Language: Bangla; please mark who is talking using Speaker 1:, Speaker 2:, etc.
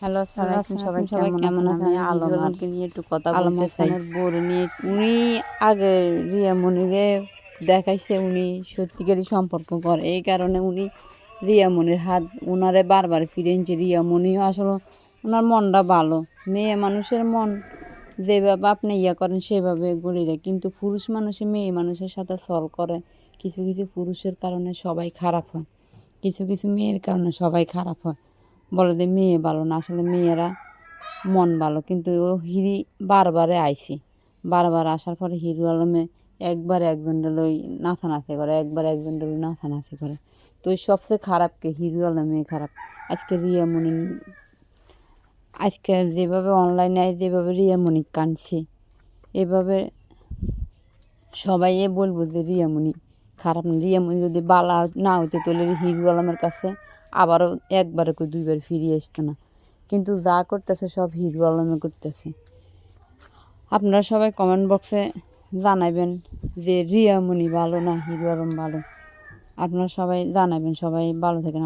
Speaker 1: হ্যালো, আসসালামু আলাইকুম। সবাই কেমন আছেন? আমি আলম আলমকে নিয়ে একটু কথা বলতে চাই। বউরে নিয়ে উনি আগে রিয়া মনিরে দেখাইছে উনি সত্যিকারই সম্পর্ক করে, এই কারণে উনি রিয়া মনির হাত ওনারে বারবার ফিরে এনেছে। রিয়া মনিও আসলে ওনার মনটা ভালো, মেয়ে মানুষের মন যেভাবে আপনি করেন সেভাবে গড়ে দেয়, কিন্তু পুরুষ মানুষে মেয়ে মানুষের সাথে ছল করে। কিছু কিছু পুরুষের কারণে সবাই খারাপ হয়, কিছু কিছু মেয়ের কারণে সবাই খারাপ হয়। বলে যে মেয়ে ভালো না, আসলে মেয়েরা মন ভালো। কিন্তু ও হিরি বারবারে আইসি, বারবার আসার পরে হিরো আলমে একবার একজন ওই নাচানাচি করে, একবার একজন ওই নাচানাচি করে। তো ওই সবচেয়ে খারাপকে হিরো আলমে খারাপ। আজকে রিয়া মনি আজকে যেভাবে অনলাইনে যেভাবে রিয়া মনি কাঁদছে, এভাবে সবাই বলবো যে রিয়া মনি খারাপ না। রিয়া মনি যদি বালা না হইতে তাহলে হিরো আলমের কাছে আবারও একবার করে দুইবার ফিরিয়ে আসতো না। কিন্তু যা করতেছে সব হিরো আলমে করতেছে। আপনারা সবাই কমেন্ট বক্সে জানাবেন যে রিয়া মনি ভালো না হিরো আলম ভালো। আপনারা সবাই জানাবেন। সবাই ভালো থাকেন।